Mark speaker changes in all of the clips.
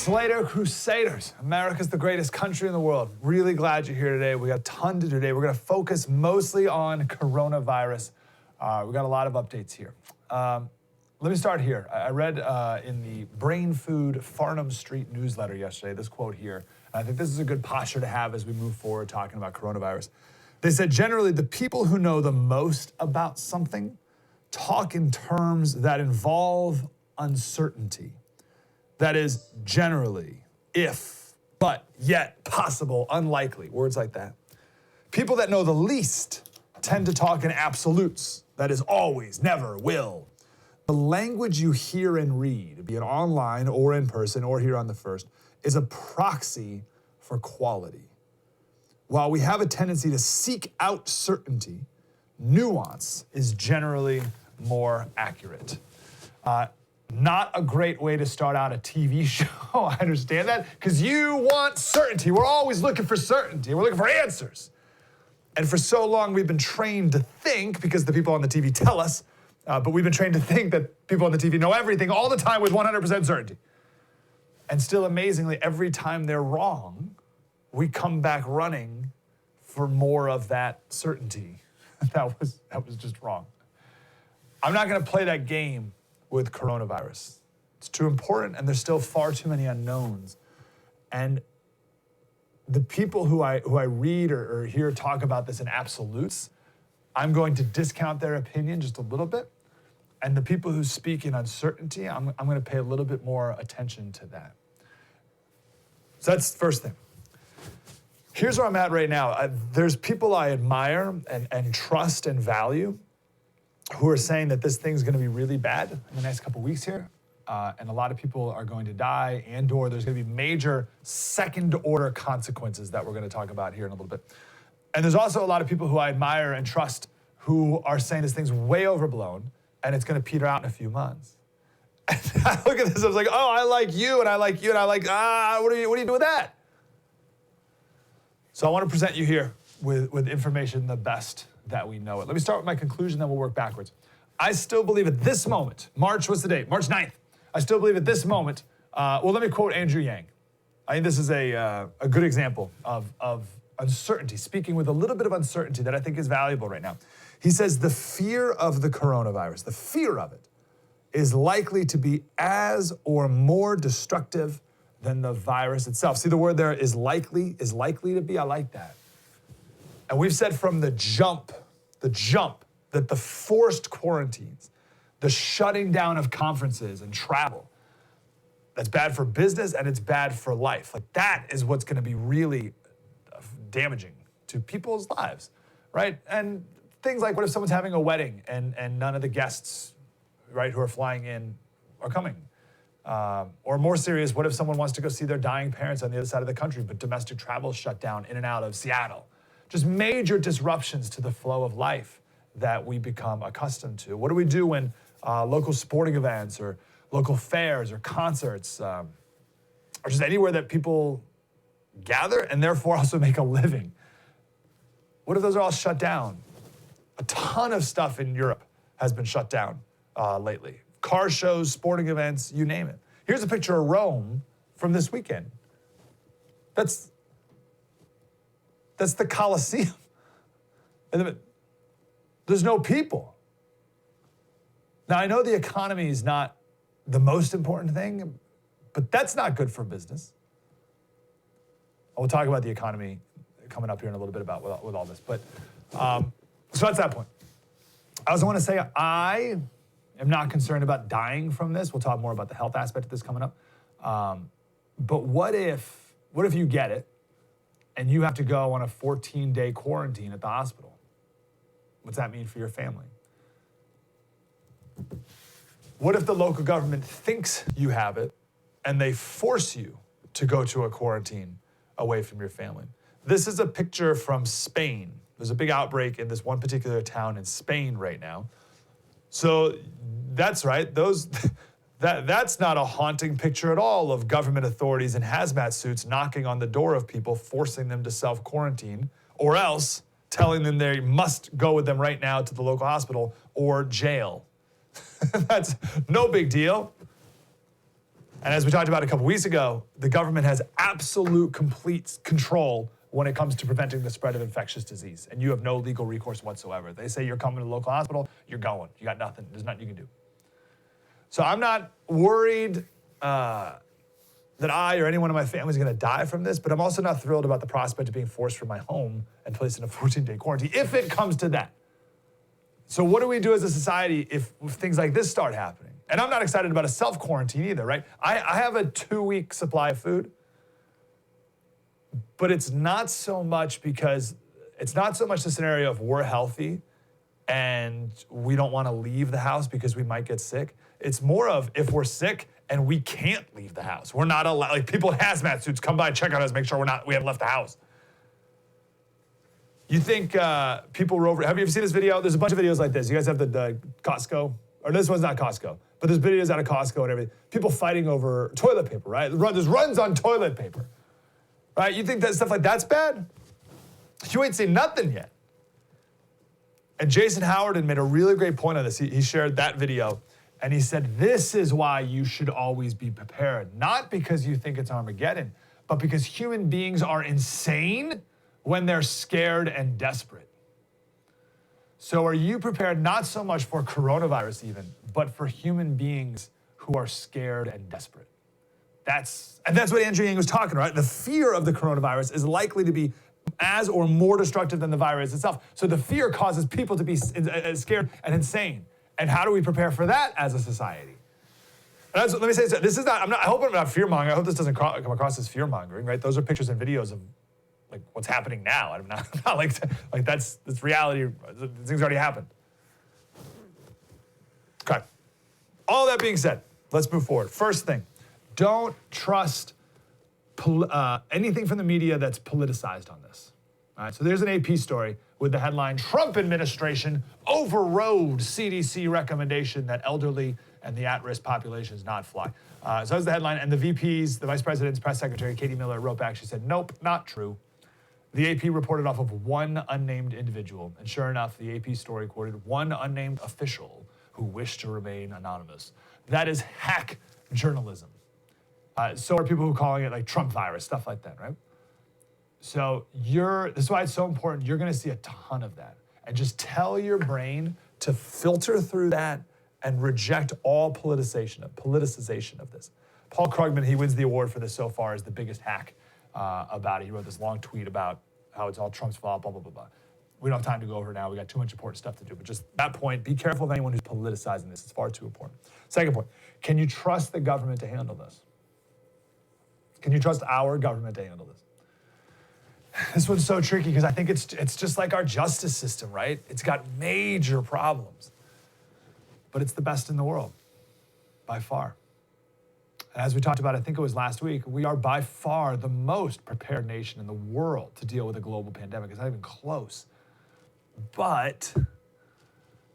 Speaker 1: Slater Crusaders, America's the greatest country in the world. Really glad you're here today. We got a ton to do today. We're going to focus mostly on coronavirus. We got a lot of updates here. Let me start here. I read in the Brain Food Farnham Street newsletter yesterday this quote here. I think this is a good posture to have as we move forward talking about coronavirus. They said, generally, the people who know the most about something talk in terms that involve uncertainty. That is generally, if, but, yet, possible, unlikely, words like that. People that know the least tend to talk in absolutes. That is always, never, will. The language you hear and read, be it online or in person or here on the First, is a proxy for quality. While we have a tendency to seek out certainty, nuance is generally more accurate. Not a great way to start out a TV show. I understand that, because you want certainty. We're always looking for certainty. We're looking for answers. And for so long, we've been trained to think, because the people on the TV tell us, but we've been trained to think that people on the TV know everything all the time with 100% certainty. And still, amazingly, every time they're wrong, we come back running for more of that certainty. That was just wrong. I'm not going to play that game with coronavirus. It's too important, and there's still far too many unknowns. And the people who I read or hear talk about this in absolutes, I'm going to discount their opinion just a little bit. And the people who speak in uncertainty, I'm going to pay a little bit more attention to that. So that's the first thing. Here's where I'm at right now. There's people I admire and trust and value who are saying that this thing's going to be really bad in the next couple weeks here. And a lot of people are going to die, and or there's going to be major second-order consequences that we're going to talk about here in a little bit. And there's also a lot of people who I admire and trust who are saying this thing's way overblown, and it's going to peter out in a few months. And I look at this, I was like, oh, I like you, and I like you, and I like, what do you do with that? So I want to present you here with information the best that we know it. Let me start with my conclusion, then we'll work backwards. I still believe at this moment, March, what's the date? March 9th. I still believe at this moment, well, let me quote Andrew Yang. I think this is a good example of uncertainty, speaking with a little bit of uncertainty that I think is valuable right now. He says, the fear of the coronavirus, the fear of it, is likely to be as or more destructive than the virus itself. See the word there, is likely to be? I like that. And we've said from the jump, that the forced quarantines, the shutting down of conferences and travel, that's bad for business and it's bad for life. Like, that is what's going to be really damaging to people's lives, right? And things like, what if someone's having a wedding and none of the guests, right, who are flying in are coming? Or more serious, what if someone wants to go see their dying parents on the other side of the country, but domestic travel is shut down in and out of Seattle? Just major disruptions to the flow of life that we become accustomed to. What do we do when local sporting events or local fairs or concerts or just anywhere that people gather and therefore also make a living? What if those are all shut down? A ton of stuff in Europe has been shut down lately. Car shows, sporting events, you name it. Here's a picture of Rome from this weekend. That's the Colosseum. And there's no people. Now, I know the economy is not the most important thing, but that's not good for business. We'll talk about the economy coming up here in a little bit about with all this. But so that's that point. I also want to say I am not concerned about dying from this. We'll talk more about the health aspect of this coming up. But what if you get it and you have to go on a 14-day quarantine at the hospital? What's that mean for your family? What if the local government thinks you have it and they force you to go to a quarantine away from your family? This is a picture from Spain. There's a big outbreak in this one particular town in Spain right now. So that's right. That's not a haunting picture at all of government authorities in hazmat suits knocking on the door of people, forcing them to self-quarantine, or else telling them they must go with them right now to the local hospital or jail. That's no big deal. And as we talked about a couple weeks ago, the government has absolute complete control when it comes to preventing the spread of infectious disease. And you have no legal recourse whatsoever. They say you're coming to the local hospital, you're going. You got nothing. There's nothing you can do. So I'm not worried that I or anyone in my family is going to die from this, but I'm also not thrilled about the prospect of being forced from my home and placed in a 14-day quarantine if it comes to that. So what do we do as a society if things like this start happening? And I'm not excited about a self-quarantine either, right? I have a 2-week supply of food, but it's not so much the scenario of we're healthy and we don't want to leave the house because we might get sick. It's more of if we're sick and we can't leave the house. We're not allowed, like people in hazmat suits come by, check on us, make sure we haven't left the house. You think people were over, have you ever seen this video? There's a bunch of videos like this. You guys have the Costco, or this one's not Costco, but there's videos out of Costco and everything. People fighting over toilet paper, right? There's runs on toilet paper, right? You think that stuff like that's bad? You ain't seen nothing yet. And Jason Howard made a really great point on this. He shared that video and he said, this is why you should always be prepared. Not because you think it's Armageddon, but because human beings are insane when they're scared and desperate. So are you prepared not so much for coronavirus even, but for human beings who are scared and desperate? That's what Andrew Yang was talking about. The fear of the coronavirus is likely to be as or more destructive than the virus itself. So the fear causes people to be scared and insane. And how do we prepare for that as a society? And let me say this: I hope I'm not fear-mongering. I hope this doesn't come across as fear-mongering, right? Those are pictures and videos of like what's happening now. I'm not like that's reality. Things already happened. Okay. All that being said, let's move forward. First thing, don't trust anything from the media that's politicized on this. All right, so there's an AP story with the headline, Trump administration overrode CDC recommendation that elderly and the at-risk populations not fly. So that's the headline, and the VP's, the Vice President's press secretary, Katie Miller, wrote back, she said, nope, not true. The AP reported off of one unnamed individual, and sure enough, the AP story quoted one unnamed official who wished to remain anonymous. That is hack journalism. So are people who are calling it like Trump virus, stuff like that, right? So this is why it's so important. You're going to see a ton of that. And just tell your brain to filter through that and reject all politicization of this. Paul Krugman, he wins the award for this so far as the biggest hack about it. He wrote this long tweet about how it's all Trump's fault, blah, blah, blah, blah. We don't have time to go over it now. We got too much important stuff to do. But just that point, be careful of anyone who's politicizing this. It's far too important. Second point, can you trust the government to handle this? Can you trust our government to handle this? This one's so tricky because I think it's just like our justice system, right? It's got major problems, but it's the best in the world, by far. And as we talked about, I think it was last week, we are by far the most prepared nation in the world to deal with a global pandemic. It's not even close, but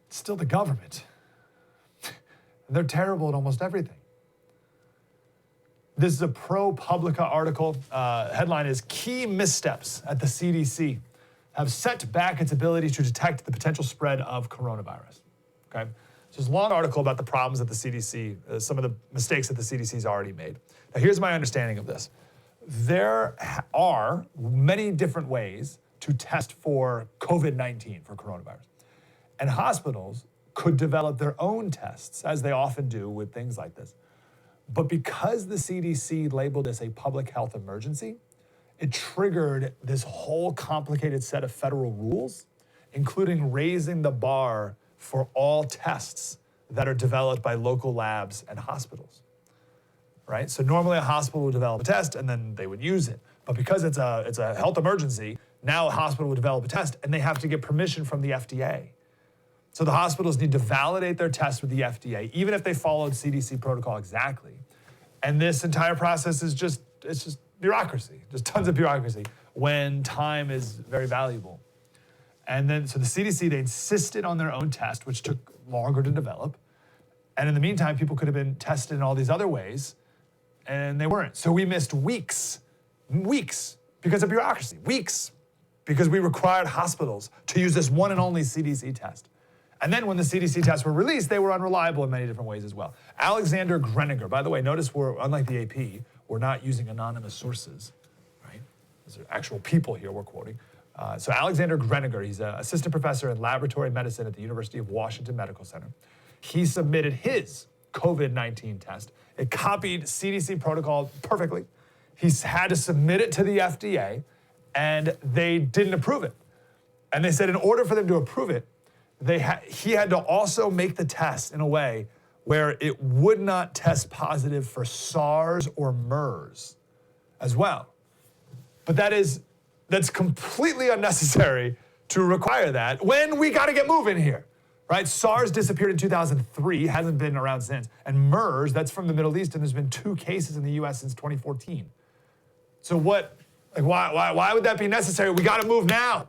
Speaker 1: it's still the government. They're terrible at almost everything. This is a ProPublica article. Headline is, Key Missteps at the CDC Have set back its ability to detect the potential spread of coronavirus. Okay? So there's a long article about the problems at the CDC, some of the mistakes that the CDC's already made. Now, here's my understanding of this. There are many different ways to test for COVID-19, for coronavirus. And hospitals could develop their own tests, as they often do with things like this. But because the CDC labeled this a public health emergency, it triggered this whole complicated set of federal rules, including raising the bar for all tests that are developed by local labs and hospitals, right? So normally a hospital would develop a test and then they would use it. But because it's a health emergency, now a hospital would develop a test and they have to get permission from the FDA. So the hospitals need to validate their tests with the FDA, even if they followed CDC protocol exactly. And this entire process is just bureaucracy, just tons of bureaucracy, when time is very valuable. And then, so the CDC, they insisted on their own test, which took longer to develop. And in the meantime, people could have been tested in all these other ways, and they weren't. So we missed weeks, because of bureaucracy, weeks, because we required hospitals to use this one and only CDC test. And then when the CDC tests were released, they were unreliable in many different ways as well. Alexander Greniger, by the way, notice we're, unlike the AP, we're not using anonymous sources, right? These are actual people here we're quoting. So Alexander Greniger, he's an assistant professor in laboratory medicine at the University of Washington Medical Center. He submitted his COVID-19 test. It copied CDC protocol perfectly. He's had to submit it to the FDA, and they didn't approve it. And they said in order for them to approve it, he had to also make the test in a way where it would not test positive for SARS or MERS as well. But that's completely unnecessary to require that when we got to get moving here, right? SARS disappeared in 2003, hasn't been around since. And MERS, that's from the Middle East, and there's been 2 cases in the US since 2014. So why would that be necessary? We got to move now.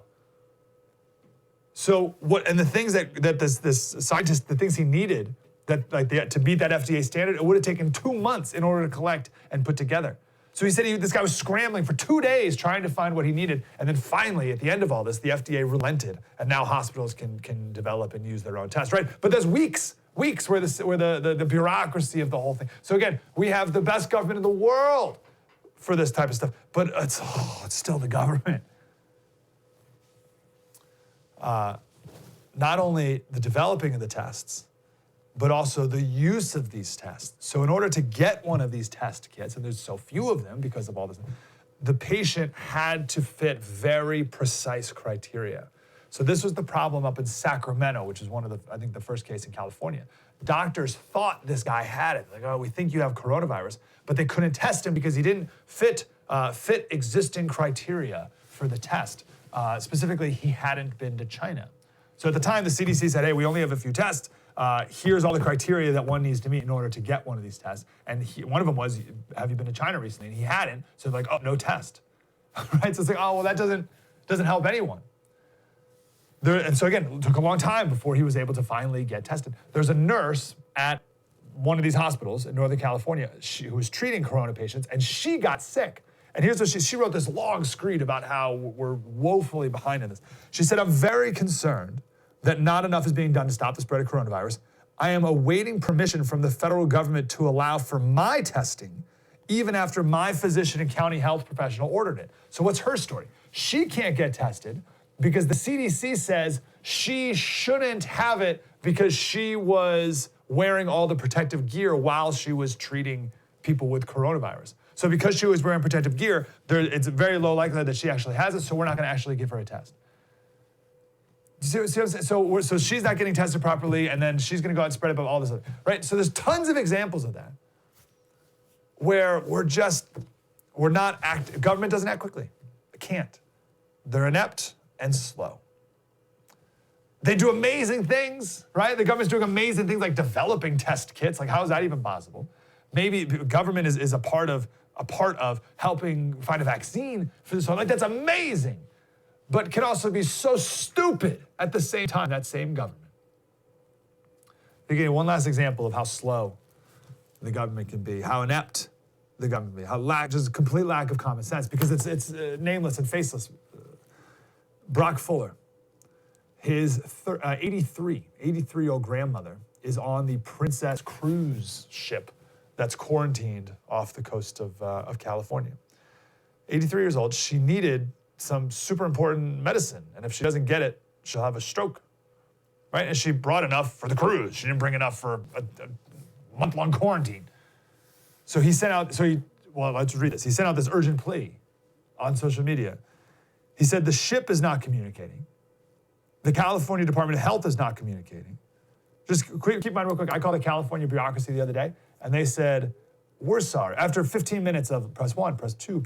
Speaker 1: So and the things that this scientist, the things he needed to meet that FDA standard, it would have taken 2 months in order to collect and put together. So he said this guy was scrambling for 2 days trying to find what he needed. And then finally, at the end of all this, the FDA relented. And now hospitals can develop and use their own test, right? But there's weeks where the bureaucracy of the whole thing. So again, we have the best government in the world for this type of stuff. But it's still the government. Not only the developing of the tests, but also the use of these tests. So in order to get one of these test kits, and there's so few of them because of all this, the patient had to fit very precise criteria. So this was the problem up in Sacramento, which is one of I think the first case in California. Doctors thought this guy had it. Like, oh, we think you have coronavirus, but they couldn't test him because he didn't fit existing criteria for the test. Specifically, he hadn't been to China. So at the time, the CDC said, hey, we only have a few tests. Here's all the criteria that one needs to meet in order to get one of these tests. And one of them was, have you been to China recently? And he hadn't. So like, oh, no test. Right? So it's like, oh, well, that doesn't help anyone. And so again, it took a long time before he was able to finally get tested. There's a nurse at one of these hospitals in Northern California who was treating corona patients, and she got sick. And here's what she wrote this long screed about how we're woefully behind in this. She said, I'm very concerned that not enough is being done to stop the spread of coronavirus. I am awaiting permission from the federal government to allow for my testing, even after my physician and county health professional ordered it. So what's her story? She can't get tested because the CDC says she shouldn't have it because she was wearing all the protective gear while she was treating people with coronavirus. So because she was wearing protective gear, it's a very low likelihood that she actually has it, so we're not going to actually give her a test. See what I'm saying? So she's not getting tested properly, and then she's going to go out and spread it about all this other, right? So there's tons of examples of that where government doesn't act quickly. It can't. They're inept and slow. They do amazing things, right? The government's doing amazing things like developing test kits. Like, how is that even possible? Maybe government is a part of helping find a vaccine for this whole, like, that's amazing, but can also be so stupid at the same time, that same government. Again, one last example of how slow the government can be, how inept the government can be, how just a complete lack of common sense, because it's nameless and faceless. Brock Fuller, his 83-year-old grandmother is on the Princess cruise ship that's quarantined off the coast of California. 83 years old, she needed some super important medicine, and if she doesn't get it, she'll have a stroke, right? And she brought enough for the cruise. She didn't bring enough for a month-long quarantine. So let's read this. He sent out this urgent plea on social media. He said, the ship is not communicating. The California Department of Health is not communicating. Just keep in mind real quick, I called the California bureaucracy the other day, and they said, we're sorry. After 15 minutes of press 1, press 2,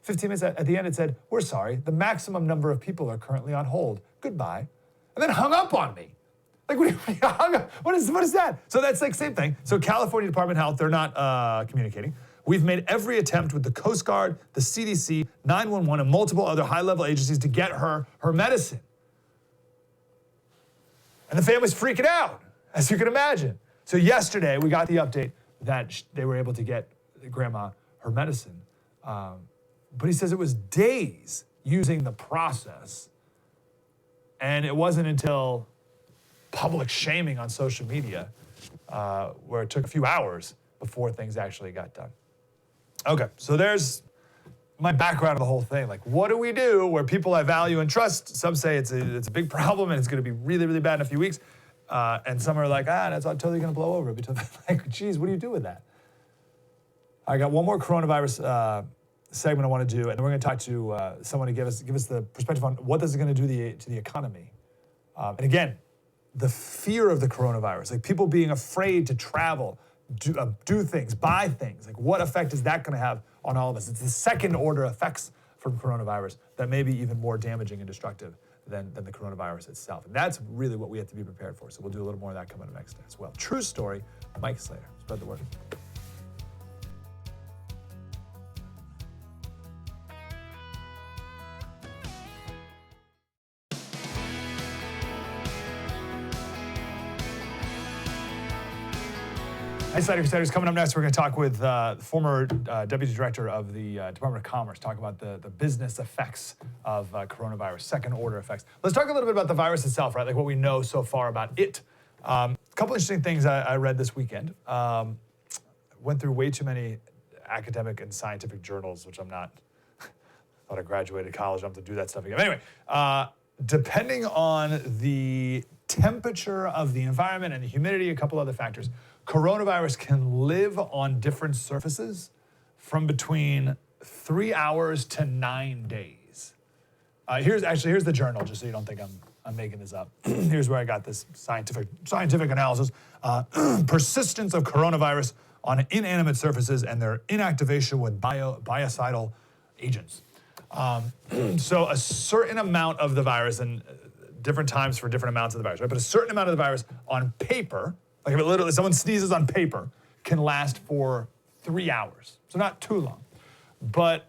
Speaker 1: 15 minutes at the end, it said, we're sorry. The maximum number of people are currently on hold. Goodbye. And then hung up on me. Like, what is that? So that's like same thing. So California Department of Health, they're not communicating. We've made every attempt with the Coast Guard, the CDC, 911, and multiple other high-level agencies to get her medicine. And the family's freaking out, as you can imagine. So yesterday, we got the update that they were able to get Grandma her medicine. But he says it was days using the process. And it wasn't until public shaming on social media, where it took a few hours before things actually got done. Okay, so there's my background of the whole thing. Like, what do we do where people I value and trust? Some say it's a big problem and it's going to be really, really bad in a few weeks. And some are like, that's totally going to blow over. Like, geez, what do you do with that? I got one more coronavirus segment I want to do, and then we're going to talk to someone to give us the perspective on what this is going to do to the economy. And again, the fear of the coronavirus, like people being afraid to travel, do things, buy things. Like, what effect is that going to have on all of us? It's the second order effects from coronavirus that may be even more damaging and destructive than the coronavirus itself. And that's really what we have to be prepared for. So we'll do a little more of that coming up next as well. True story, Mike Slater. Spread the word. Hi, Insiders. Coming up next, we're going to talk with the former Deputy Director of the Department of Commerce, talk about the business effects of coronavirus, second order effects. Let's talk a little bit about the virus itself, right? Like what we know so far about it. A couple interesting things I read this weekend. Went through way too many academic and scientific journals, which I'm not, thought I graduated college, I don't have to do that stuff again. Anyway, depending on the temperature of the environment and the humidity, a couple other factors, coronavirus can live on different surfaces from between 3 hours to 9 days. Here's the journal, just so you don't think I'm making this up. Here's where I got this scientific analysis. Persistence of coronavirus on inanimate surfaces and their inactivation with biocidal agents. So a certain amount of the virus, and different times for different amounts of the virus, right? But a certain amount of the virus on paper, like if it literally, someone sneezes on paper, can last for 3 hours. So not too long. But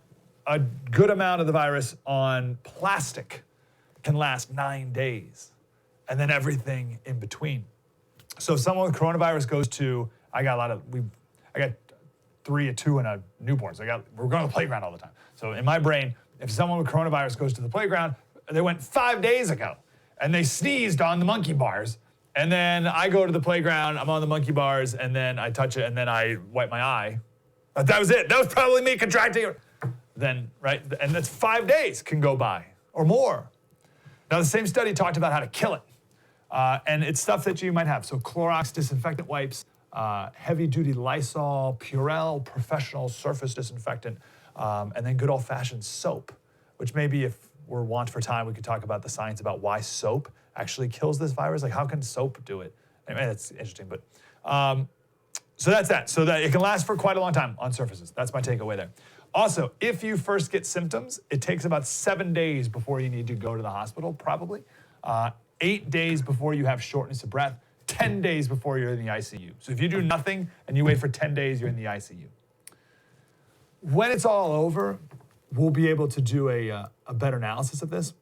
Speaker 1: a good amount of the virus on plastic can last 9 days. And then everything in between. So if someone with coronavirus goes to, I got 3, a 2, and a newborn. So we're going to the playground all the time. So in my brain, if someone with coronavirus goes to the playground, they went 5 days ago and they sneezed on the monkey bars. And then I go to the playground, I'm on the monkey bars, and then I touch it, and then I wipe my eye. That was it. That was probably me contracting it. Then, right? And that's 5 days can go by or more. Now, the same study talked about how to kill it. And it's stuff that you might have. So Clorox disinfectant wipes, heavy-duty Lysol, Purell professional surface disinfectant, and then good old-fashioned soap, which maybe if we're want for time, we could talk about the science about why soap actually kills this virus. Like, how can soap do it? Anyway, that's interesting, but so that's that. So that it can last for quite a long time on surfaces. That's my takeaway there. Also, if you first get symptoms, it takes about 7 days before you need to go to the hospital, probably. 8 days before you have shortness of breath, 10 days before you're in the ICU. So if you do nothing and you wait for 10 days, you're in the ICU. When it's all over, we'll be able to do a better analysis of this.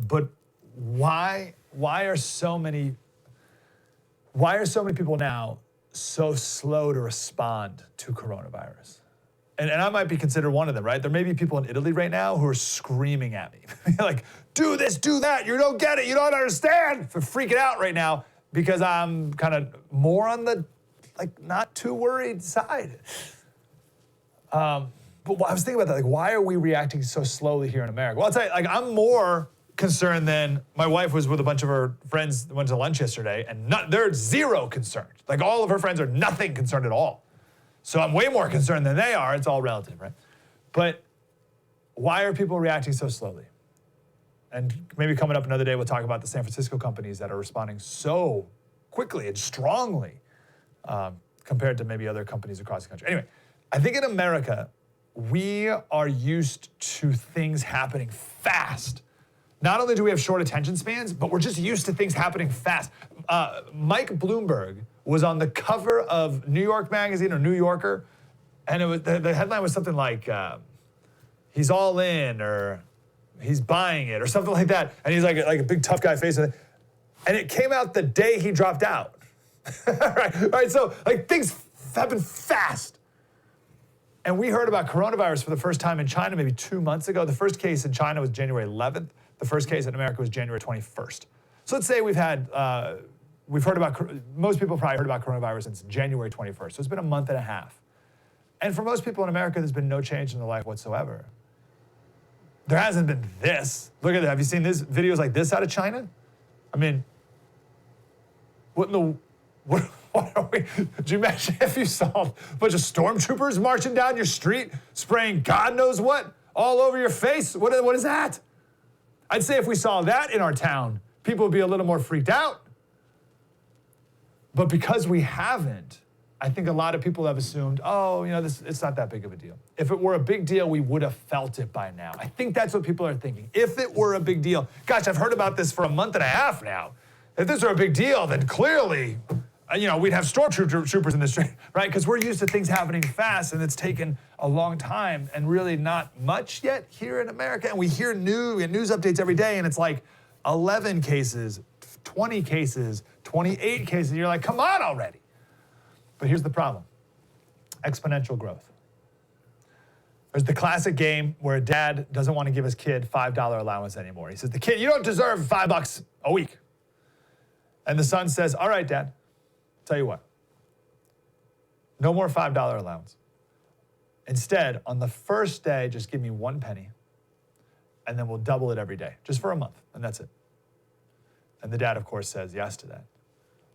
Speaker 1: But why are so many people now so slow to respond to coronavirus? And I might be considered one of them, right? There may be people in Italy right now who are screaming at me. Like, do this, do that, you don't get it, you don't understand. For freaking out right now because I'm kind of more on the, not too worried side. But I was thinking about that, why are we reacting so slowly here in America? Well, I'll tell you, I'm more concerned than my wife was with a bunch of her friends that went to lunch yesterday, and they're zero concerned. All of her friends are nothing concerned at all. So I'm way more concerned than they are. It's all relative, right? But why are people reacting so slowly? And maybe coming up another day, we'll talk about the San Francisco companies that are responding so quickly and strongly compared to maybe other companies across the country. Anyway, I think in America, we are used to things happening fast. Not only do we have short attention spans, but we're just used to things happening fast. Mike Bloomberg was on the cover of New York Magazine or New Yorker, and it was the headline was something like, he's all in, or he's buying it, or something like that. And he's like a big tough guy face. And it came out the day he dropped out. right? So things happen fast. And we heard about coronavirus for the first time in China maybe 2 months ago. The first case in China was January 11th. The first case in America was January 21st. So let's say we've heard about, most people probably heard about coronavirus since January 21st. So it's been a month and a half. And for most people in America, there's been no change in their life whatsoever. There hasn't been this. Look at that. Have you seen videos like this out of China? I mean, what are we? Could you imagine if you saw a bunch of stormtroopers marching down your street, spraying God knows what all over your face? What is that? I'd say if we saw that in our town, people would be a little more freaked out. But because we haven't, I think a lot of people have assumed, oh, it's not that big of a deal. If it were a big deal, we would have felt it by now. I think that's what people are thinking. If it were a big deal, gosh, I've heard about this for a month and a half now. If this were a big deal, then clearly, we'd have stormtroopers in the street, right? Because we're used to things happening fast, and it's taken a long time, and really not much yet here in America. And we hear news updates every day, and it's like 11 cases, 20 cases, 28 cases. And you're like, come on already. But here's the problem: exponential growth. There's the classic game where a dad doesn't want to give his kid $5 allowance anymore. He says, the kid, you don't deserve $5 a week. And the son says, all right, Dad, tell you what, no more $5 allowance. Instead, on the first day, just give me 1 penny, and then we'll double it every day, just for a month, and that's it. And the dad, of course, says yes to that.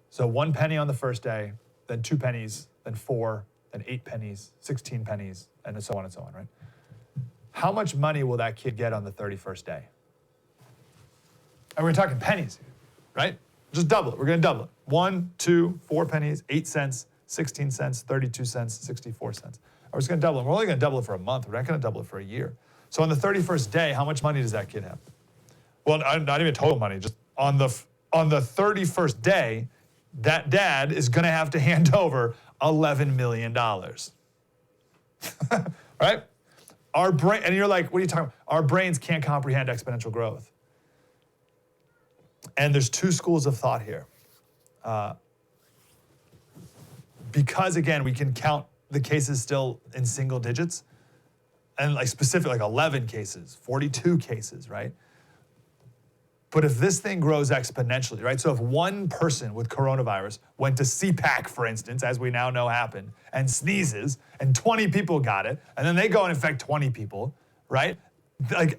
Speaker 1: So 1 penny on the first day, then 2 pennies, then 4, then 8 pennies, 16 pennies, and so on, right? How much money will that kid get on the 31st day? And we're talking pennies here, right? Just double it. We're going to double it. 1, 2, 4 pennies, 8 cents, 16 cents, 32 cents, 64 cents. We're just going to double it. We're only going to double it for a month. We're not going to double it for a year. So on the 31st day, how much money does that kid have? Well, not even total money. Just on the 31st day, that dad is going to have to hand over $11 million. Right? Our brain, and you're like, what are you talking about? Our brains can't comprehend exponential growth. And there's 2 schools of thought here. Because, again, we can count the cases still in single digits, and specifically 11 cases, 42 cases, right? But if this thing grows exponentially, right? So if one person with coronavirus went to CPAC, for instance, as we now know happened, and sneezes, and 20 people got it, and then they go and infect 20 people, right?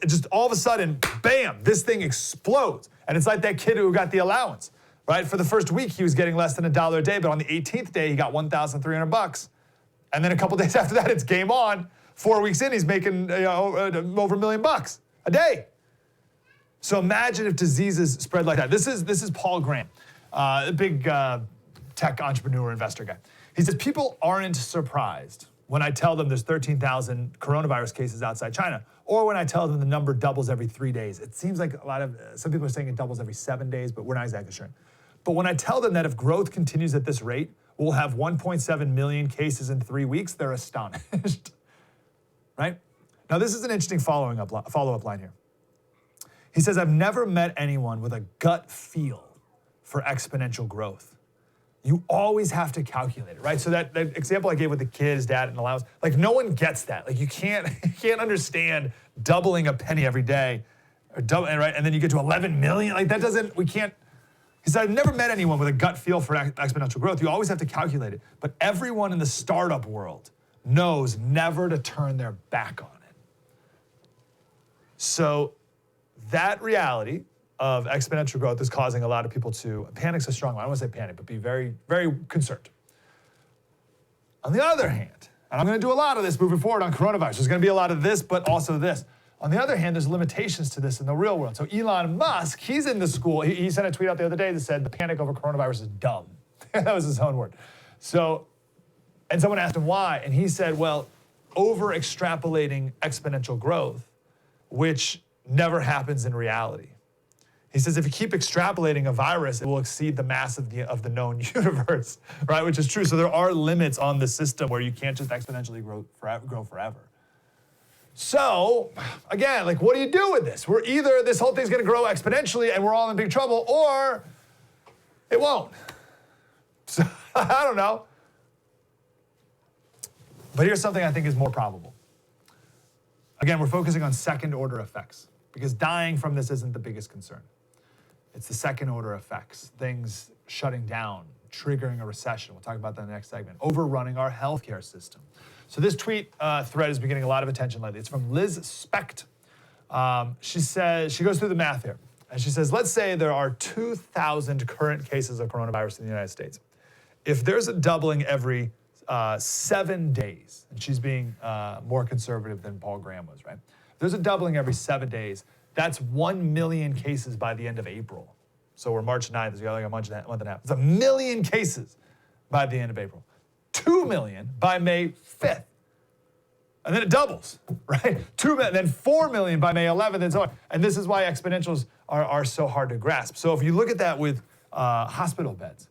Speaker 1: Just all of a sudden, bam, this thing explodes. And it's like that kid who got the allowance, right? For the first week, he was getting less than $1 a day, but on the 18th day, he got $1,300. And then a couple days after that, it's game on. 4 weeks in, he's making over $1 million a day. So imagine if diseases spread like that. This is Paul Graham, a big tech entrepreneur, investor guy. He says, people aren't surprised when I tell them there's 13,000 coronavirus cases outside China, or when I tell them the number doubles every 3 days. It seems like some people are saying it doubles every 7 days, but we're not exactly sure. But when I tell them that if growth continues at this rate, we'll have 1.7 million cases in 3 weeks, they're astonished, right? Now, this is an interesting follow-up line here. He says, I've never met anyone with a gut feel for exponential growth. You always have to calculate it, right? So that example I gave with the kid, his dad, and allowance, no one gets that. You can't understand doubling a penny every day, or right? And then you get to 11 million. We can't. He said, I've never met anyone with a gut feel for exponential growth. You always have to calculate it. But everyone in the startup world knows never to turn their back on it. So that reality of exponential growth is causing a lot of people to, panic's a strong one, I don't want to say panic, but be very, very concerned. On the other hand, and I'm going to do a lot of this moving forward on coronavirus, there's going to be a lot of this, but also this. On the other hand, there's limitations to this in the real world. So Elon Musk, he's in the school, he sent a tweet out the other day that said the panic over coronavirus is dumb. That was his own word. So, and someone asked him why, and he said, well, over-extrapolating exponential growth, which never happens in reality. He says if you keep extrapolating a virus, it will exceed the mass of the known universe, right? Which is true. So there are limits on the system where you can't just exponentially grow forever. So again, what do you do with this? We're either this whole thing's going to grow exponentially and we're all in big trouble, or it won't. So I don't know. But here's something I think is more probable. Again, we're focusing on second order effects, because dying from this isn't the biggest concern. It's the second order effects, things shutting down, triggering a recession. We'll talk about that in the next segment. Overrunning our healthcare system. So this tweet thread has been getting a lot of attention lately. It's from Liz Specht. She says, she goes through the math here. And she says, let's say there are 2,000 current cases of coronavirus in the United States. If there's a doubling every 7 days, and she's being more conservative than Paul Graham was, right? If there's a doubling every 7 days, that's 1 million cases by the end of April. So we're March 9th, so we got like a month and a half. It's 1 million cases by the end of April. 2 million by May 5th. And then it doubles, right? 2 million, then 4 million by May 11th, and so on. And this is why exponentials are so hard to grasp. So if you look at that with hospital beds,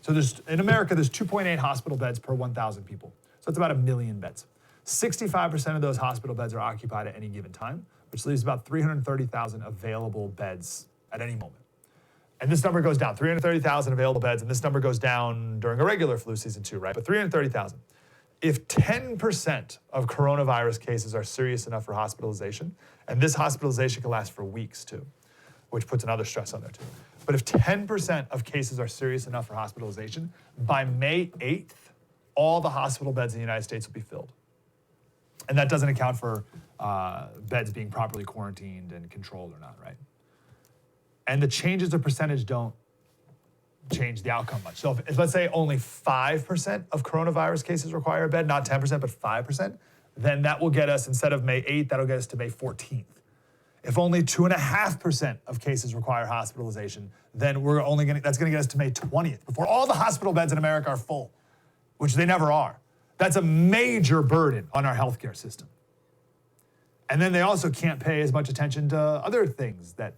Speaker 1: so in America, there's 2.8 hospital beds per 1,000 people. So that's about 1 million beds. 65% of those hospital beds are occupied at any given time, which leaves about 330,000 available beds at any moment. And this number goes down, 330,000 available beds, and this number goes down during a regular flu season too, right? But 330,000. If 10% of coronavirus cases are serious enough for hospitalization, and this hospitalization can last for weeks too, which puts another stress on there too. But if 10% of cases are serious enough for hospitalization, by May 8th, all the hospital beds in the United States will be filled. And that doesn't account for beds being properly quarantined and controlled or not, right? And the changes of percentage don't change the outcome much. So if let's say only 5% of coronavirus cases require a bed, not 10%, but 5%, then that will get us, instead of May 8th, that'll get us to May 14th. If only 2.5% of cases require hospitalization, then that's gonna get us to May 20th, before all the hospital beds in America are full, which they never are. That's a major burden on our healthcare system. And then they also can't pay as much attention to other things that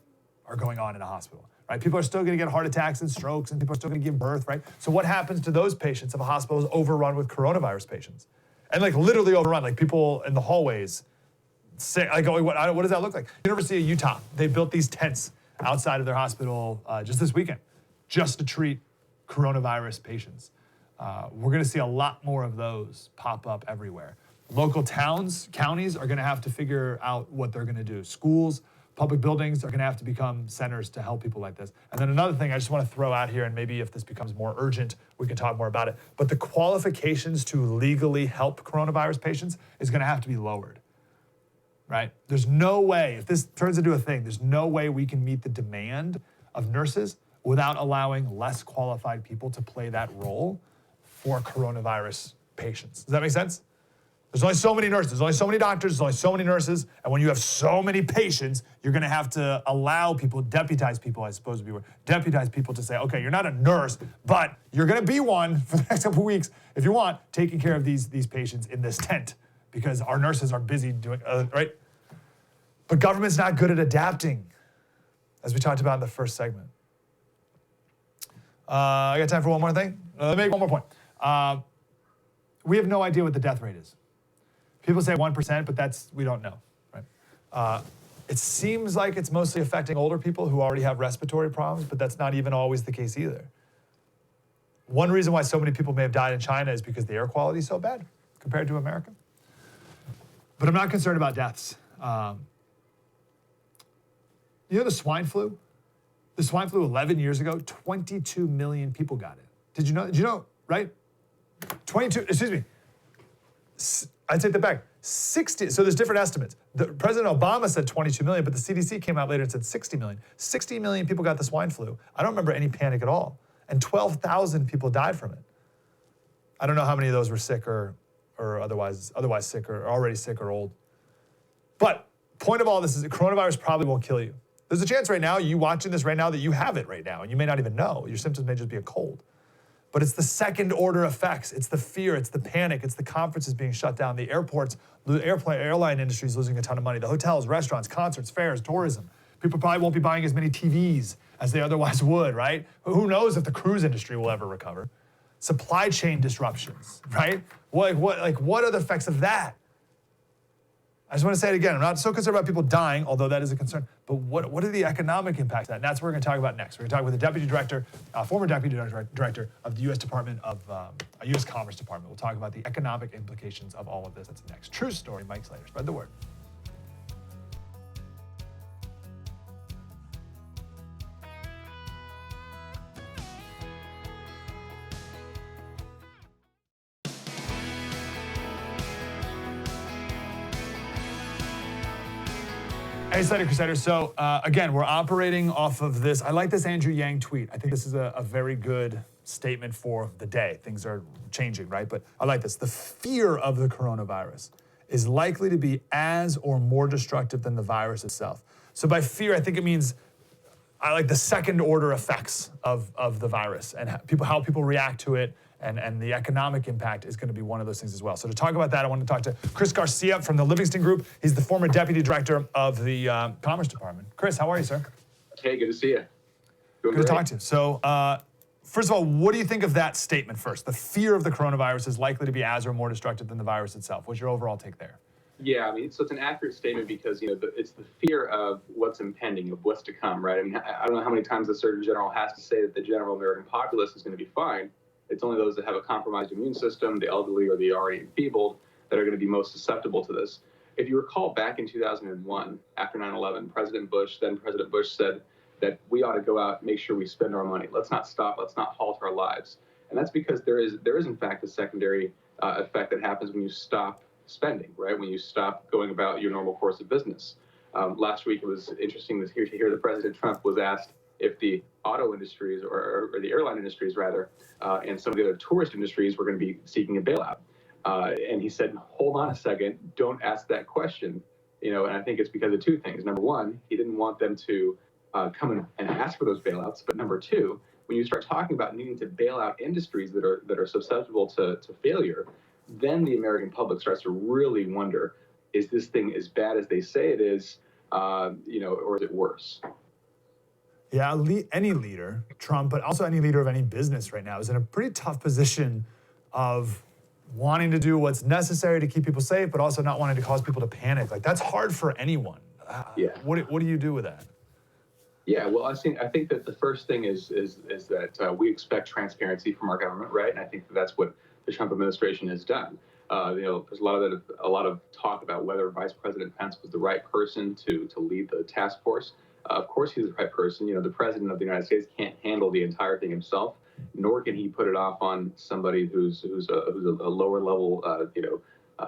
Speaker 1: are going on in a hospital, right? People are still gonna get heart attacks and strokes, and people are still gonna give birth, right? So what happens to those patients if a hospital is overrun with coronavirus patients? And like literally overrun, like people in the hallways, like, what does that look like? University of Utah, they built these tents outside of their hospital just this weekend, just to treat coronavirus patients. We're gonna see a lot more of those pop up everywhere. Local towns, counties are gonna have to figure out what they're gonna do. Schools, public buildings are gonna have to become centers to help people like this. And then another thing I just wanna throw out here, and maybe if this becomes more urgent, we can talk more about it, but the qualifications to legally help coronavirus patients is gonna have to be lowered. Right? There's no way, if this turns into a thing, there's no way we can meet the demand of nurses without allowing less qualified people to play that role for coronavirus patients. Does that make sense? There's only so many nurses, there's only so many doctors, there's only so many nurses, and when you have so many patients, you're gonna have to allow people, deputize people, I suppose would be word, deputize people to say, okay, you're not a nurse, but you're gonna be one for the next couple of weeks, if you want, taking care of these patients in this tent, because our nurses are busy doing, right? But government's not good at adapting, as we talked about in the first segment. I got time for one more thing? Let me make one more point. We have no idea what the death rate is. People say 1%, but we don't know, right? It seems like it's mostly affecting older people who already have respiratory problems, but that's not even always the case either. One reason why so many people may have died in China is because the air quality is so bad compared to America. But I'm not concerned about deaths. You know the swine flu? The swine flu 11 years ago, 22 million people got it. Did you know, right? 22, excuse me. I take that back. 60, so there's different estimates. President Obama said 22 million, but the CDC came out later and said 60 million. 60 million people got the swine flu. I don't remember any panic at all. And 12,000 people died from it. I don't know how many of those were sick or otherwise sick or already sick or old. But point of all this is that coronavirus probably won't kill you. There's a chance right now, you watching this right now, that you have it right now, and you may not even know. Your symptoms may just be a cold. But it's the second order effects. It's the fear, it's the panic, it's the conferences being shut down, the airports, the airline industry is losing a ton of money, the hotels, restaurants, concerts, fairs, tourism. People probably won't be buying as many TVs as they otherwise would, right? Who knows if the cruise industry will ever recover? Supply chain disruptions, right? What are the effects of that? I just want to say it again. I'm not so concerned about people dying, although that is a concern, but what are the economic impacts of that? And that's what we're going to talk about next. We're going to talk with the deputy director, former deputy director of the U.S. Department of U.S. Commerce Department. We'll talk about the economic implications of all of this. That's next. True story, Mike Slater. Spread the word. Hey, Slater Crusaders. So, again, we're operating off of this. I like this Andrew Yang tweet. I think this is a very good statement for the day. Things are changing, right? But I like this. The fear of the coronavirus is likely to be as or more destructive than the virus itself. So by fear, I think it means I like the second order effects of the virus and how people react to it, and the economic impact is going to be one of those things as well. So to talk about that, I want to talk to Chris Garcia from the Livingston Group. He's the former deputy director of the Commerce Department. Chris, how are you, sir?
Speaker 2: Hey, good to see you.
Speaker 1: Good to talk to you. So first of all, what do you think of that statement first? The fear of the coronavirus is likely to be as or more destructive than the virus itself. What's your overall take there?
Speaker 2: Yeah, I mean, so it's an accurate statement because, it's the fear of what's impending, of what's to come, right? I mean, I don't know how many times the Surgeon General has to say that the general American populace is going to be fine. It's only those that have a compromised immune system, the elderly or the already enfeebled, that are going to be most susceptible to this. If you recall back in 2001, after 9/11, then President Bush said that we ought to go out and make sure we spend our money. Let's not stop. Let's not halt our lives. And that's because there is in fact a secondary effect that happens when you stop spending, right? When you stop going about your normal course of business. Last week, it was interesting to hear that President Trump was asked if the auto industries or the airline industries rather, and some of the other tourist industries were going to be seeking a bailout. And he said, hold on a second, don't ask that question. And I think it's because of two things. Number one, he didn't want them to come in and ask for those bailouts. But number two, when you start talking about needing to bail out industries that are susceptible to failure, then the American public starts to really wonder, is this thing as bad as they say it is, or is it worse?
Speaker 1: Yeah, any leader, Trump, but also any leader of any business right now is in a pretty tough position of wanting to do what's necessary to keep people safe, but also not wanting to cause people to panic. Like, that's hard for anyone.
Speaker 2: Yeah.
Speaker 1: What do you do with that?
Speaker 2: Yeah, well, I think that the first thing is that we expect transparency from our government, right? And I think that's what the Trump administration has done. There's a lot of talk about whether Vice President Pence was the right person to lead the task force. Of course, he's the right person. The president of the United States can't handle the entire thing himself, nor can he put it off on somebody who's a lower level,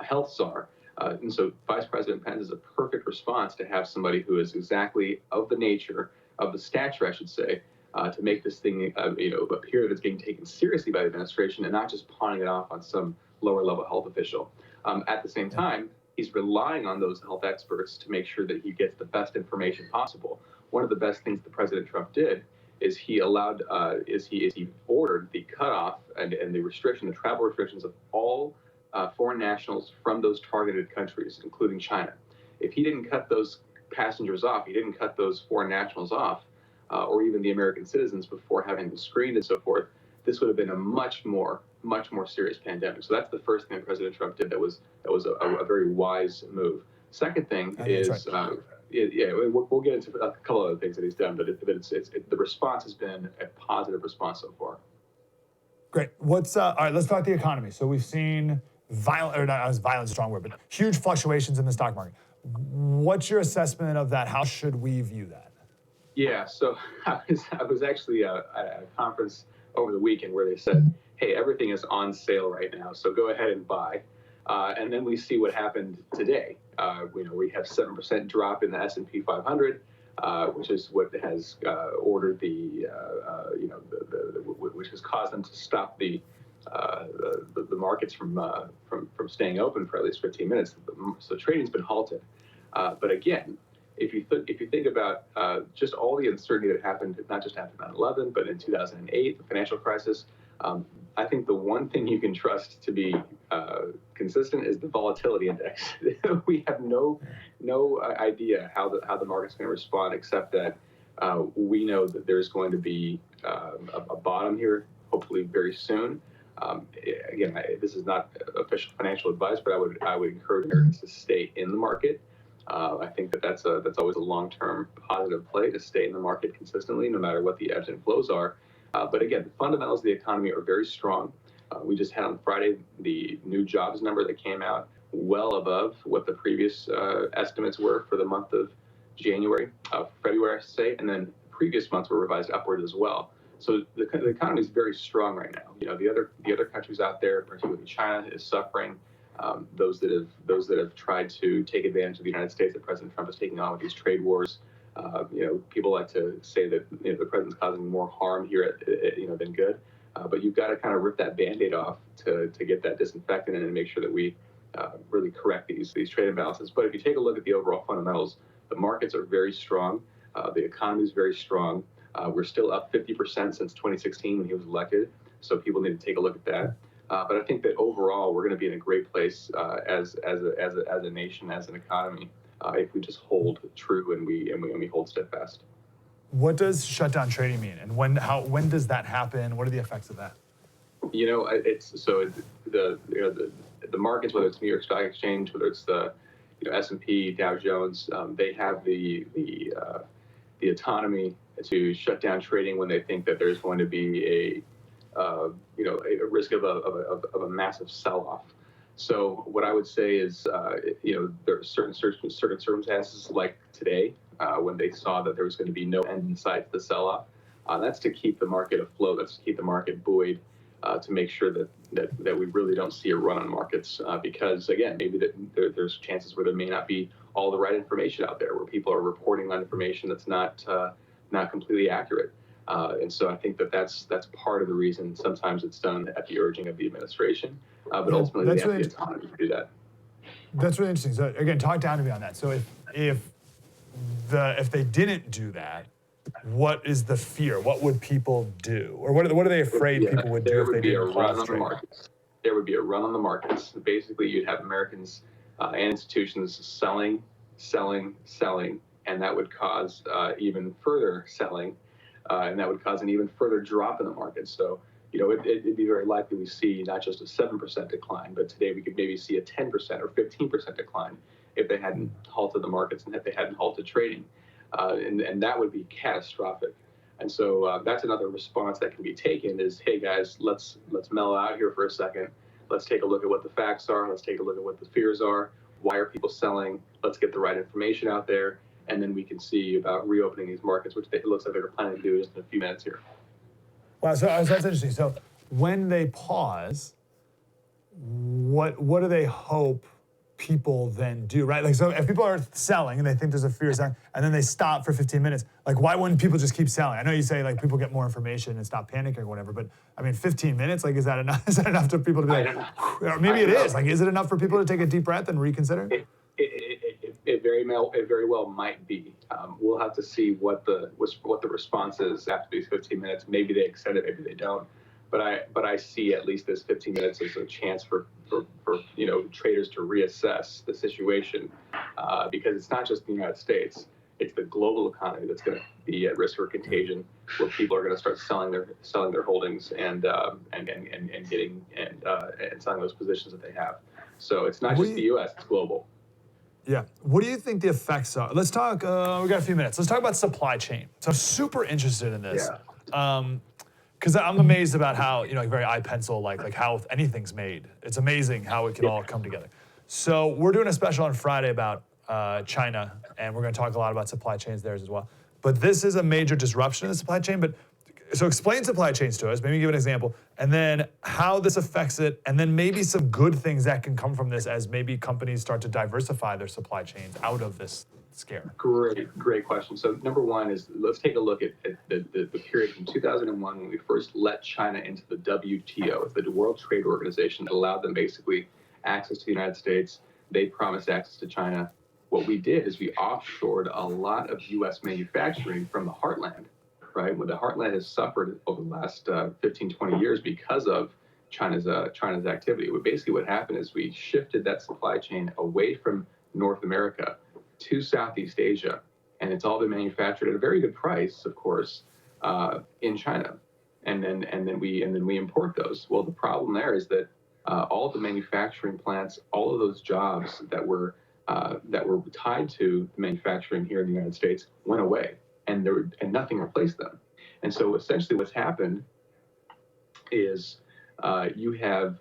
Speaker 2: health czar. And so, Vice President Pence is a perfect response to have somebody who is exactly of the stature, I should say, to make this thing, appear that it's being taken seriously by the administration and not just pawning it off on some lower level health official. At the same time, he's relying on those health experts to make sure that he gets the best information possible. One of the best things that President Trump did is he ordered the cutoff and the travel restrictions of all foreign nationals from those targeted countries, including China. If he didn't cut those passengers off, he didn't cut those foreign nationals off, or even the American citizens before having them screened and so forth, this would have been a much more serious pandemic. So that's the first thing that President Trump did that was a very wise move. Second thing is, right. We'll get into a couple other things that he's done, but the response has been a positive response so far.
Speaker 1: Great. All right, let's talk the economy. So we've seen violence is a strong word, but huge fluctuations in the stock market. What's your assessment of that? How should we view that?
Speaker 2: Yeah, so I was actually at a conference over the weekend where they said, hey, everything is on sale right now, so go ahead and buy. And then we see what happened today. We have 7% drop in the S&P 500, which is what has ordered which has caused them to stop the markets from staying open for at least 15 minutes. So trading's been halted. But again, if you think about just all the uncertainty that happened, not just after 9/11, but in 2008, the financial crisis, I think the one thing you can trust to be consistent is the volatility index. We have no idea how the market's going to respond, except that we know that there's going to be a bottom here, hopefully very soon. Again, this is not official financial advice, but I would encourage Americans to stay in the market. I think that's always a long-term positive play, to stay in the market consistently, no matter what the ebbs and flows are. But again, the fundamentals of the economy are very strong. We just had on Friday the new jobs number that came out, well above what the previous estimates were for the month of February, I should say, and then previous months were revised upward as well. So the economy is very strong right now. The other countries out there, particularly China, is suffering. those that have tried to take advantage of the United States that President Trump is taking on with these trade wars. People like to say that the president's causing more harm here than good. But you've got to kind of rip that Band-Aid off to get that disinfectant in and make sure that we really correct these trade imbalances. But if you take a look at the overall fundamentals, the markets are very strong. The economy is very strong. We're still up 50% since 2016 when he was elected. So people need to take a look at that. But I think that overall, we're going to be in a great place as a nation, as an economy, if we just hold true and we hold steadfast.
Speaker 1: What does shutdown trading mean, and when does that happen? What are the effects of that?
Speaker 2: The markets, whether it's New York Stock Exchange, whether it's the S&P, Dow Jones, they have the autonomy to shut down trading when they think that there's going to be a risk of a massive sell-off. So what I would say is, there are certain circumstances like today when they saw that there was going to be no end in sight to the sell-off. That's to keep the market afloat. That's to keep the market buoyed, to make sure that we really don't see a run on markets. Because again, maybe there's chances where there may not be all the right information out there, where people are reporting on information that's not completely accurate. And so I think that's part of the reason sometimes it's done at the urging of the administration, but ultimately they have the autonomy to do that.
Speaker 1: That's really interesting. So again, talk down to me on that. So if they didn't do that, what is the fear? What would people do, or what are they afraid people would do if they didn't pause trading?
Speaker 2: There would be a run on the markets. Basically, you'd have Americans and institutions selling, and that would cause even further selling. And that would cause an even further drop in the market. So, it'd be very likely we see not just a 7% decline, but today we could maybe see a 10% or 15% decline if they hadn't halted the markets and if they hadn't halted trading. And that would be catastrophic. And so that's another response that can be taken is, hey guys, let's mellow out here for a second. Let's take a look at what the facts are. Let's take a look at what the fears are. Why are people selling? Let's get the right information out there. And then we can see about reopening these markets, which it looks like they're planning to do just in a few minutes here.
Speaker 1: Wow, so that's interesting. So when they pause, what do they hope people then do, right? Like, so if people are selling and they think there's a fear of selling, and then they stop for 15 minutes, like, why wouldn't people just keep selling? I know you say, like, people get more information and stop panicking or whatever, but, I mean, 15 minutes, like, is that enough? Is that enough for people to be like, or maybe it is. Like, is it enough for people to take a deep breath and reconsider?
Speaker 2: It very well might be. We'll have to see what the response is after these 15 minutes. Maybe they extend it, maybe they don't. But I see at least this 15 minutes as a chance for traders to reassess the situation, because it's not just the United States. It's the global economy that's going to be at risk for contagion, where people are going to start selling their holdings and selling those positions that they have. So it's not just the U.S. It's global.
Speaker 1: Yeah. What do you think the effects are? Let's talk, we got a few minutes. Let's talk about supply chain. So I'm super interested in this.
Speaker 2: Yeah.
Speaker 1: Because I'm amazed about how, like very iPencil, like how anything's made. It's amazing how it can all come together. So we're doing a special on Friday about China, and we're going to talk a lot about supply chains there as well. But this is a major disruption in the supply chain. So explain supply chains to us, maybe give an example, and then how this affects it, and then maybe some good things that can come from this as maybe companies start to diversify their supply chains out of this scare.
Speaker 2: Great question. So number one is, let's take a look at the period from 2001 when we first let China into the WTO, the World Trade Organization, that allowed them basically access to the United States. They promised access to China. What we did is we offshored a lot of U.S. manufacturing from the heartland. Right, when the heartland has suffered over the last 15, 20 years because of China's activity. Basically what happened is we shifted that supply chain away from North America to Southeast Asia, and it's all been manufactured at a very good price, of course, in China, and then we import those. Well, the problem there is that all of the manufacturing plants, all of those jobs that were tied to manufacturing here in the United States went away. And nothing replaced them. And so essentially what's happened is you have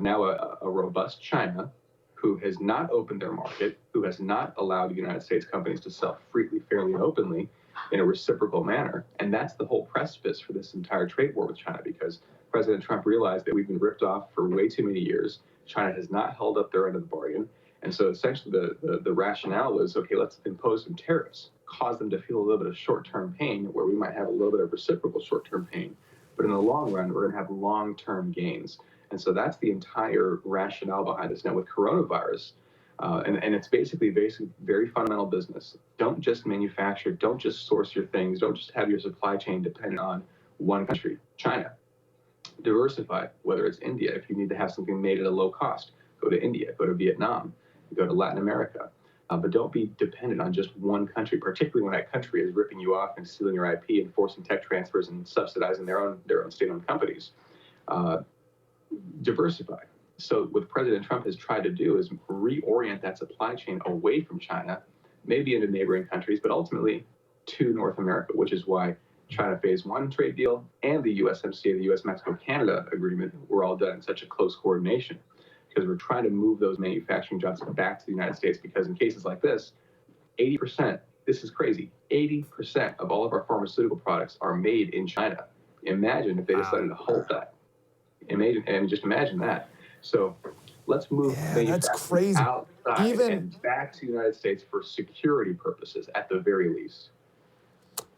Speaker 2: now a robust China who has not opened their market, who has not allowed the United States companies to sell freely, fairly, and openly, in a reciprocal manner. And that's the whole precipice for this entire trade war with China, because President Trump realized that we've been ripped off for way too many years. China has not held up their end of the bargain. And so essentially the rationale was, okay, let's impose some tariffs, cause them to feel a little bit of short-term pain where we might have a little bit of reciprocal short-term pain. But in the long run, we're going to have long-term gains. And so that's the entire rationale behind this. Now with coronavirus, and it's basically very fundamental business. Don't just manufacture, don't just source your things, don't just have your supply chain dependent on one country, China. Diversify, whether it's India, if you need to have something made at a low cost, go to India, go to Vietnam, go to Latin America. But don't be dependent on just one country, particularly when that country is ripping you off and stealing your IP and forcing tech transfers and subsidizing their own state-owned companies. Diversify. So what President Trump has tried to do is reorient that supply chain away from China, maybe into neighboring countries, but ultimately to North America, which is why China Phase 1 trade deal and the USMCA, the US-Mexico-Canada agreement, were all done in such a close coordination, because we're trying to move those manufacturing jobs back to the United States, because in cases like this, 80%, this is crazy, 80% of all of our pharmaceutical products are made in China. Imagine if they decided to halt that. Just imagine that. So let's move manufacturing outside and back to the United States for security purposes at the very least.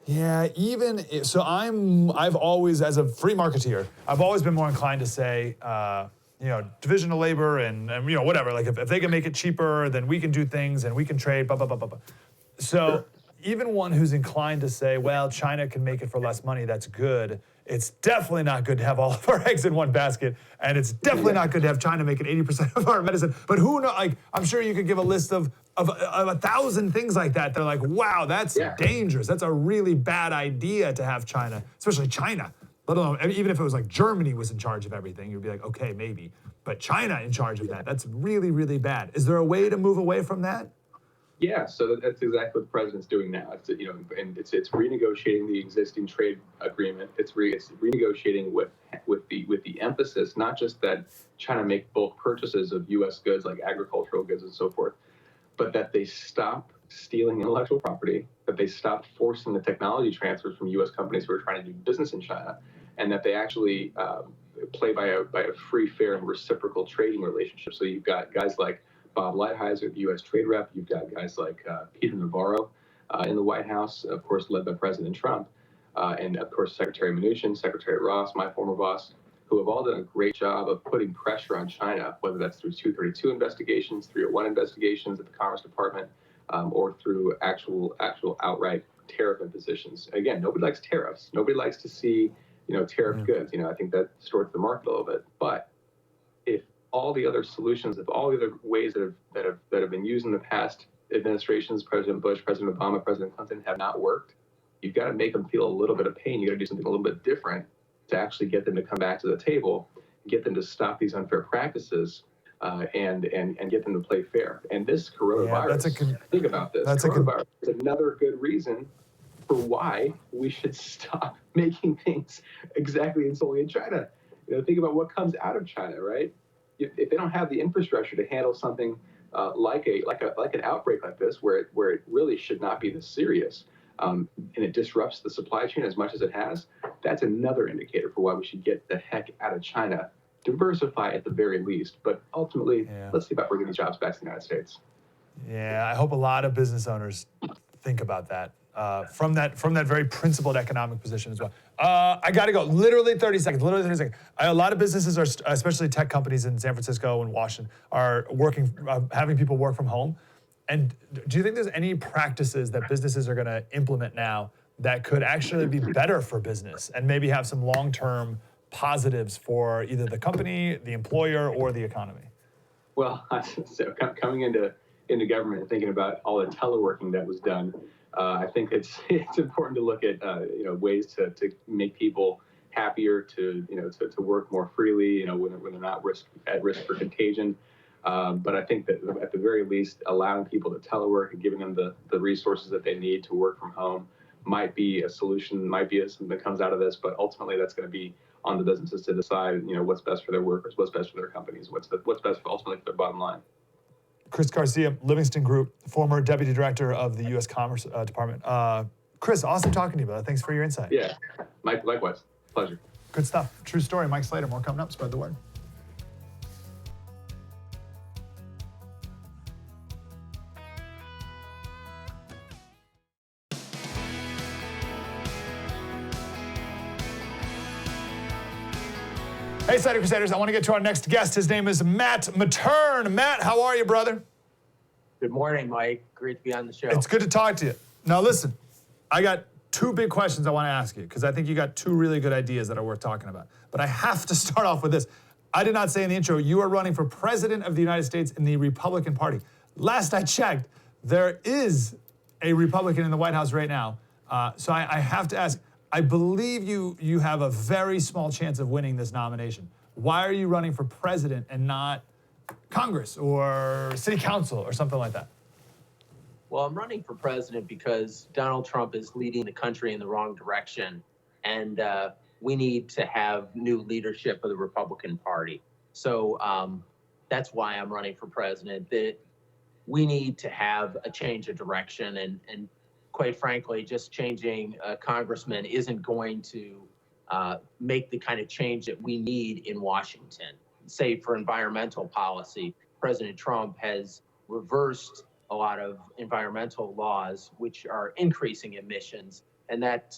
Speaker 1: Yeah, so I've always, as a free marketeer, I've always been more inclined to say, division of labor and whatever. Like if they can make it cheaper, then we can do things and we can trade, blah, blah, blah, blah, blah. So sure. Even one who's inclined to say, well, China can make it for less money, that's good. It's definitely not good to have all of our eggs in one basket. And it's definitely not good to have China making 80% of our medicine. But who knows, I'm sure you could give a list of 1,000 things like that. They're like, wow, that's dangerous. That's a really bad idea to have China, especially China. Let alone, even if it was like Germany was in charge of everything, you'd be like, okay, maybe. But China in charge of that, that's really, really bad. Is there a way to move away from that?
Speaker 2: Yeah, so that's exactly what the president's doing now. It's it's renegotiating the existing trade agreement. It's renegotiating with the emphasis, not just that China make bulk purchases of U.S. goods like agricultural goods and so forth, but that they stop stealing intellectual property, that they stop forcing the technology transfers from U.S. companies who are trying to do business in China, and that they actually play by a free, fair, and reciprocal trading relationship. So you've got guys like Bob Lighthizer, the U.S. Trade Rep. You've got guys like Peter Navarro in the White House, of course, led by President Trump, and of course, Secretary Mnuchin, Secretary Ross, my former boss, who have all done a great job of putting pressure on China, whether that's through 232 investigations, 301 investigations at the Commerce Department, or through actual outright tariff impositions. Again, nobody likes tariffs. Nobody likes to see, tariff goods. I think that distorts the market a little bit. But if all the other solutions, if all the other ways that have been used in the past administrations, President Bush, President Obama, President Clinton, have not worked, you've got to make them feel a little bit of pain. You got to do something a little bit different to actually get them to come back to the table, get them to stop these unfair practices, and get them to play fair. And this coronavirus, think about this. Coronavirus is another good reason for why we should stop making things exactly and solely in China. Think about what comes out of China, right? If they don't have the infrastructure to handle something like an outbreak like this, where it really should not be this serious, and it disrupts the supply chain as much as it has, that's another indicator for why we should get the heck out of China. Diversify at the very least, but ultimately, let's see about bringing these jobs back to the United States.
Speaker 1: Yeah, I hope a lot of business owners think about that from that very principled economic position as well. I got to go. Literally 30 seconds. A lot of businesses, especially tech companies in San Francisco and Washington, are having people work from home. And do you think there's any practices that businesses are going to implement now that could actually be better for business and maybe have some long-term positives for either the company, the employer, or the economy?
Speaker 2: Well, so coming into government and thinking about all the teleworking that was done, I think it's important to look at ways to make people happier, to work more freely, when they're not at risk for contagion. But I think that at the very least, allowing people to telework and giving them the resources that they need to work from home might be a solution, might be something that comes out of this. But ultimately, that's going to be on the businesses to decide, what's best for their workers, what's best for their companies, what's best ultimately for their bottom line. Chris
Speaker 1: Garcia, Livingston Group, former Deputy Director of the U.S. Commerce Department. Chris, awesome talking to you, brother. Thanks for your insight.
Speaker 2: Yeah, Mike, likewise. Pleasure.
Speaker 1: Good stuff. True story. Mike Slater, more coming up. Spread the word. Hey, Cider Crusaders, I want to get to our next guest. His name is Matt Matern. Matt, how are you, brother?
Speaker 3: Good morning, Mike. Great to be on the show.
Speaker 1: It's good to talk to you. Now, listen, I got two big questions I want to ask you because I think you got two really good ideas that are worth talking about. But I have to start off with this. I did not say in the intro, you are running for president of the United States in the Republican Party. Last I checked, there is a Republican in the White House right now. So I have to ask, I believe you have a very small chance of winning this nomination. Why are you running for president and not Congress or city council or something like that?
Speaker 3: Well, I'm running for president because Donald Trump is leading the country in the wrong direction, and we need to have new leadership of the Republican Party. So that's why I'm running for president. That we need to have a change of direction, and quite frankly, just changing a congressman isn't going to make the kind of change that we need in Washington. Say for environmental policy, President Trump has reversed a lot of environmental laws which are increasing emissions, and that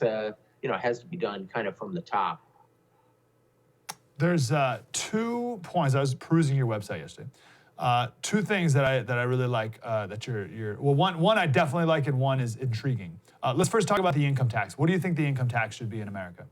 Speaker 3: has to be done kind of from the top.
Speaker 1: There's 2 points. I was perusing your website yesterday. 2 things that I really like that you're well, one I definitely like, and one is intriguing. Let's first talk about the income tax. What do you think the income tax should be in America?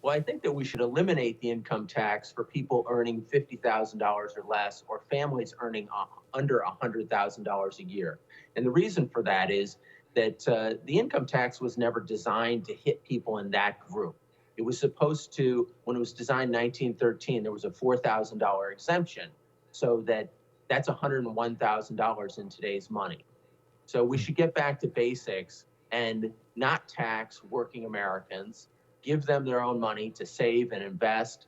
Speaker 3: Well, I think that we should eliminate the income tax for people earning $50,000 or less, or families earning under $100,000 a year. And the reason for that is that the income tax was never designed to hit people in that group. It was supposed to, when it was designed in 1913, there was a $4,000 exemption. So that's $101,000 in today's money. So we should get back to basics and not tax working Americans, give them their own money to save and invest,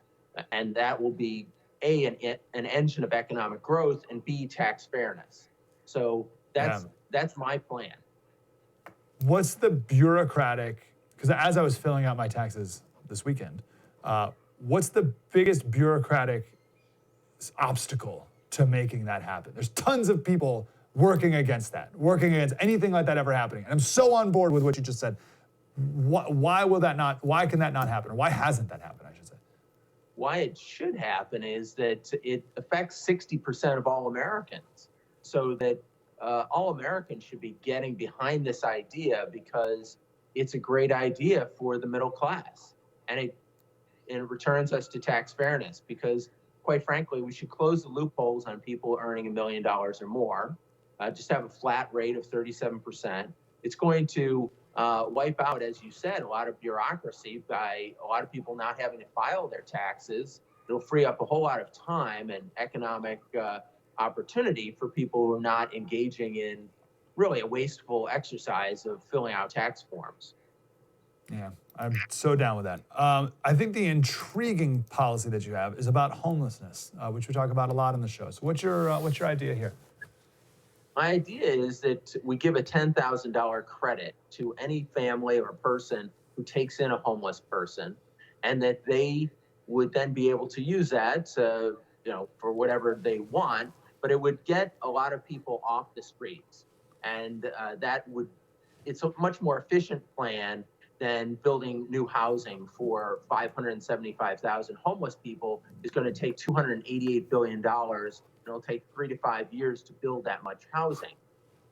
Speaker 3: and that will be A, an engine of economic growth, and B, tax fairness. So that's my plan.
Speaker 1: What's the bureaucratic, because as I was filling out my taxes this weekend, what's the biggest bureaucratic obstacle to making that happen? There's tons of people working against that, working against anything like that ever happening. And I'm so on board with what you just said. Why can that not happen? Or why hasn't that happened, I should say?
Speaker 3: Why it should happen is that it affects 60% of all Americans. So that all Americans should be getting behind this idea because it's a great idea for the middle class. And it returns us to tax fairness because, quite frankly, we should close the loopholes on people earning $1 million or more. Just have a flat rate of 37%. It's going to wipe out, as you said, a lot of bureaucracy by a lot of people not having to file their taxes. It'll free up a whole lot of time and economic opportunity for people who are not engaging in really a wasteful exercise of filling out tax forms.
Speaker 1: Yeah, I'm so down with that. I think the intriguing policy that you have is about homelessness, which we talk about a lot on the show. So what's your idea here?
Speaker 3: My idea is that we give a $10,000 credit to any family or person who takes in a homeless person, and that they would then be able to use that, for whatever they want. But it would get a lot of people off the streets, and it's a much more efficient plan than building new housing for 575,000 homeless people. Is going to take $288 billion. It'll take 3 to 5 years to build that much housing.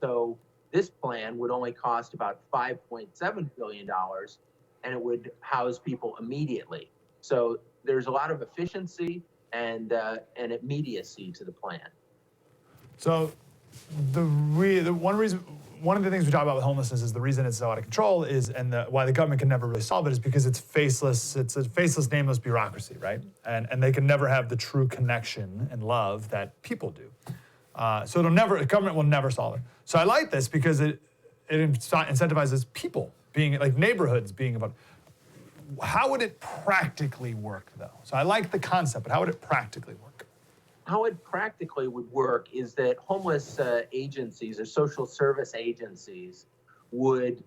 Speaker 3: So this plan would only cost about $5.7 billion, and it would house people immediately. So there's a lot of efficiency and immediacy to the plan.
Speaker 1: So one of the things we talk about with homelessness is the reason it's so out of control why the government can never really solve it is because it's faceless. It's a faceless, nameless bureaucracy, right? And they can never have the true connection and love that people do. So the government will never solve it. So I like this because it incentivizes people being, like neighborhoods being about. How would it practically work, though? So I like the concept, but how would it practically work?
Speaker 3: How it practically would work is that homeless agencies or social service agencies would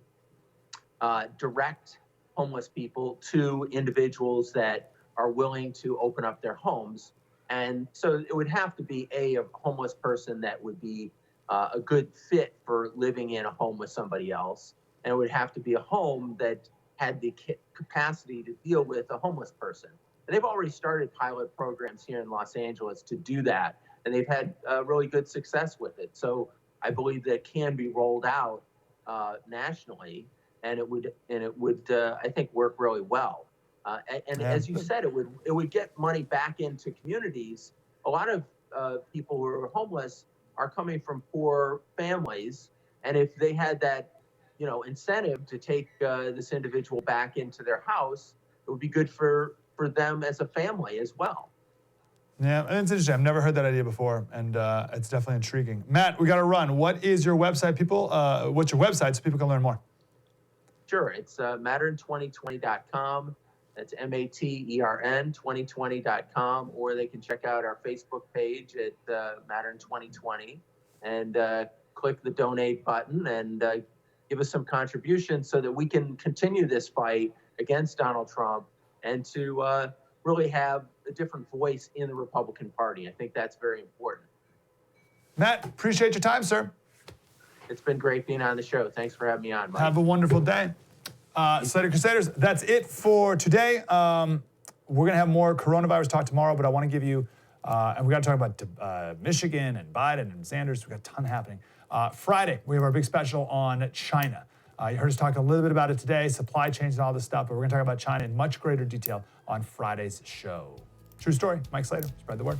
Speaker 3: direct homeless people to individuals that are willing to open up their homes. And so it would have to be a homeless person that would be a good fit for living in a home with somebody else. And it would have to be a home that had the capacity to deal with a homeless person. And they've already started pilot programs here in Los Angeles to do that. And they've had really good success with it. So I believe that it can be rolled out nationally, and it would I think work really well. And as you said, it would get money back into communities. A lot of people who are homeless are coming from poor families, and if they had that, incentive to take this individual back into their house, it would be good for them as a family as well.
Speaker 1: Yeah, and it's interesting. I've never heard that idea before, and it's definitely intriguing. Matt, we got to run. What is your website, people? What's your website so people can learn more?
Speaker 3: Sure, it's MATERN2020.com. That's MATERN 2020.com, or they can check out our Facebook page at MATERN 2020 and click the donate button and give us some contributions so that we can continue this fight against Donald Trump and to really have a different voice in the Republican Party. I think that's very important.
Speaker 1: Matt, appreciate your time, sir.
Speaker 3: It's been great being on the show. Thanks for having me on, Mike.
Speaker 1: Have a wonderful day. Slater Crusaders, that's it for today. We're going to have more coronavirus talk tomorrow, but I want to give you, and we got to talk about Michigan and Biden and Sanders. We got a ton happening. Friday, we have our big special on China. You heard us talk a little bit about it today, supply chains and all this stuff, but we're going to talk about China in much greater detail on Friday's show. True story. Mike Slater, spread the word.